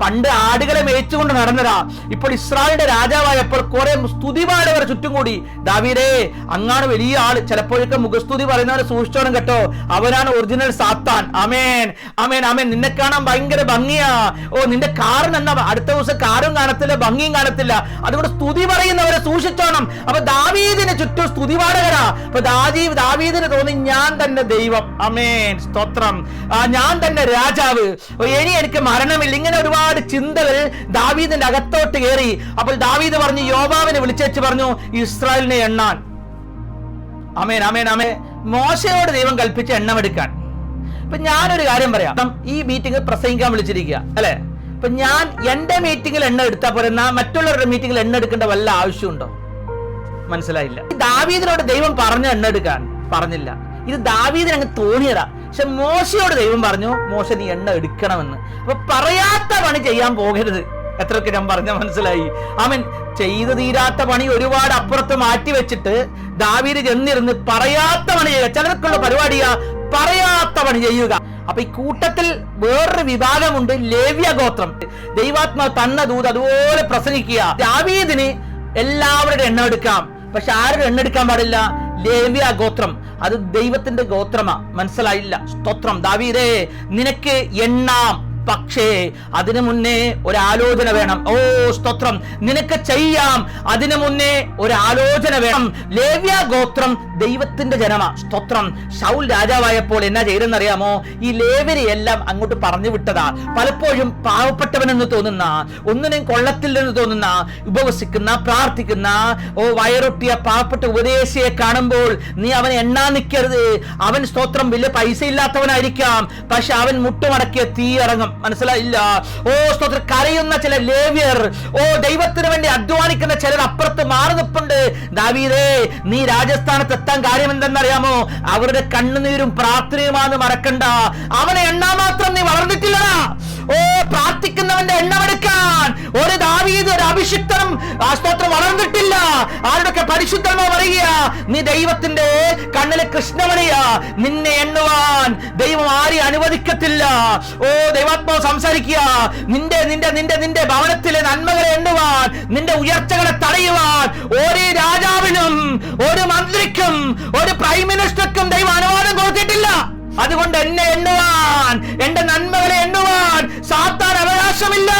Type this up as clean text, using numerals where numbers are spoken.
പണ്ട് ആടുകളെ മേയിച്ചുകൊണ്ട് നടന്നതാ. ഇപ്പോൾ ഇസ്രായേലിന്റെ രാജാവായപ്പോൾ കുറെ സ്തുതിപാടവർ ചുറ്റും കൂടി. ദാവീദേ, അങ്ങാണ് വലിയ ആള്. ചിലപ്പോഴൊക്കെ മുഖസ്തുതി പറയുന്നവരെ സൂക്ഷിച്ചോണം കേട്ടോ, അവനാണ് ഒറിജിനൽ സാത്താൻ. ആമേൻ, ആമേൻ, ആമേൻ. നിന്നെ കാണാൻ ഭയങ്കര ഭംഗിയാ. ഓ, നിന്റെ കാറിന് എന്നാ അടുത്ത ദിവസം കാറും കാണത്തില്ല, ഭംഗിയും കാണത്തില്ല. അതുകൊണ്ട് സ്തുതി പറയുന്നവരെ സൂക്ഷിച്ചോണം. അപ്പൊ ദാവീദിന് ചുറ്റും സ്തുതിപാടകരാ. അപ്പൊ ദാവീദിന് തോന്നി, ഞാൻ തന്നെ ദൈവം. ആമേൻ, സ്തോത്രം. ഞാൻ തന്നെ രാജാവ്, ഇനി എനിക്ക് മരണമില്ല. ഇങ്ങനെ ഒരുപാട് ചിന്തകൾ ദാവീദിന്റെ അകത്തോട്ട് കയറി. അപ്പോൾ ദാവീദ് പറഞ്ഞു, യോവാബിനെ വിളിച്ചു പറഞ്ഞു ഇസ്രായേലിനെ എണ്ണാൻ. ആമേൻ, ആമേൻ, ആമേൻ. മോശയോട് ദൈവം കൽപ്പിച്ച് എണ്ണമെടുക്കാൻ. ഇപ്പൊ ഞാനൊരു കാര്യം പറയാം. ഈ മീറ്റിംഗ് പ്രസംഗിക്കാൻ വിളിച്ചിരിക്കുക അല്ലെ? ഇപ്പൊ ഞാൻ എന്റെ മീറ്റിംഗിൽ എണ്ണ എടുത്താൽ പോരെ, മറ്റുള്ളവരുടെ മീറ്റിംഗിൽ എണ്ണ എടുക്കേണ്ട വല്ല ആവശ്യമുണ്ടോ? മനസ്സിലായില്ല. ദാവീദിനോട് ദൈവം പറഞ്ഞ എണ്ണ എടുക്കാൻ പറഞ്ഞില്ല. ഇത് ദാവീദിന് അങ്ങ് തോന്നിയതാ. പക്ഷെ മോശയോട് ദൈവം പറഞ്ഞു, മോശ നീ എണ്ണ എടുക്കണമെന്ന്. അപ്പൊ പറയാത്ത പണി ചെയ്യാൻ പോകരുത്. എത്രയൊക്കെ ഞാൻ പറഞ്ഞ മനസ്സിലായി? ആമേൻ. ചെയ്തു തീരാത്ത പണി ഒരുപാട് അപ്പുറത്ത് മാറ്റി വെച്ചിട്ട് ദാവീദ് ചെന്നിരുന്ന് പറയാത്ത പണി ചെയ്യുക. ചിലർക്കുള്ള പരിപാടിയാ പറയാത്ത പണി ചെയ്യുക. അപ്പൊ ഈ കൂട്ടത്തിൽ വേറൊരു വിഭാഗമുണ്ട്, ലേവ്യ ഗോത്രം. ദൈവാത്മാവ് തന്ന ദൂത് അതുപോലെ പ്രസംഗിക്കുക. ദാവീദിന് എല്ലാവരുടെ എണ്ണം എടുക്കാം, പക്ഷെ ആരുടെ എണ്ണം എടുക്കാൻ പാടില്ല? ലേവ്യ ഗോത്രം. അത് ദൈവത്തിന്റെ ഗോത്രമാ. മനസ്സിലായില്ല? സ്തോത്രം. ദാവീദേ, നിനക്ക് എണ്ണാം, പക്ഷേ അതിനു മുന്നേ ഒരാലോചന വേണം. ഓ സ്തോത്രം. നിനക്ക് ചെയ്യാം, അതിനു മുന്നേ ഒരാലോചന വേണം. ലേവ്യ ഗോത്രം ദൈവത്തിന്റെ ജനമാ. സ്തോത്രം. ശൗൽ രാജാവായപ്പോൾ എന്നാ ചെയ്തെന്നറിയാമോ? ഈ ലേവ്യരെ എല്ലാം അങ്ങോട്ട് പറഞ്ഞു വിട്ടതാ. പലപ്പോഴും പാവപ്പെട്ടവനെന്ന് തോന്നുന്ന, ഒന്നിനും കൊള്ളത്തില്ലെന്ന് തോന്നുന്ന, ഉപവസിക്കുന്ന, പ്രാർത്ഥിക്കുന്ന, വയറൊട്ടിയ പാവപ്പെട്ട ഉപദേശിയെ കാണുമ്പോൾ നീ അവനെ എണ്ണാൻ നിൽക്കരുത്. അവൻ സ്തോത്രം വലിയ പൈസ ഇല്ലാത്തവനായിരിക്കാം, പക്ഷെ അവൻ മുട്ടുമടക്കിയ തീ ഇറങ്ങും. മനസ്സിലായില്ല? ഓ സ്തോത്രം. കരയുന്ന ചില ലേവ്യർ, ദൈവത്തിന് വേണ്ടി അധ്വാനിക്കുന്ന ചിലർ അപ്പുറത്ത് മാറി നിൽപ്പുണ്ട്. ദാവീദേ, നീ രാജസ്ഥാനത്ത് എത്താൻ കാര്യം എന്തെന്നറിയാമോ? അവരുടെ കണ്ണുനീരും പ്രാർത്ഥനയുമാണെന്ന് മറക്കണ്ട. അവനെ എണ്ണാൻ മാത്രം നീ വളർന്നിട്ടില്ലടാ. പ്രാർത്ഥിക്കുന്നവന്റെ എണ്ണമെടുക്കാൻ ഒരു ദാവീദ്, ഒരു അഭിഷിക്തനും സ്തോത്രം വളർന്നിട്ടില്ല. ആരുടെയൊക്കെ പരിശുദ്ധമോ പറയുക, നീ ദൈവത്തിന്റെ കണ്ണിലെ കൃഷ്ണമണിയാ. നിന്നെ എണ്ണുവാൻ ദൈവം ആരെയും അനുവദിക്കത്തില്ല. ദൈവാത്മാവ് സംസാരിക്കുക. നിന്റെ ഭവനത്തിലെ നന്മകളെ എണ്ണുവാൻ, നിന്റെ ഉയർച്ചകളെ തടയുവാൻ ഒരു രാജാവിനും, ഒരു മന്ത്രിക്കും, ഒരു പ്രൈം മിനിസ്റ്റർക്കും ദൈവം അനുവാദം കൊടുത്തിട്ടില്ല. അതുകൊണ്ട് എന്നെ എണ്ണുവാൻ, എന്റെ നന്മകളെ എണ്ണുവാൻ സാത്താൻ അവകാശമില്ല.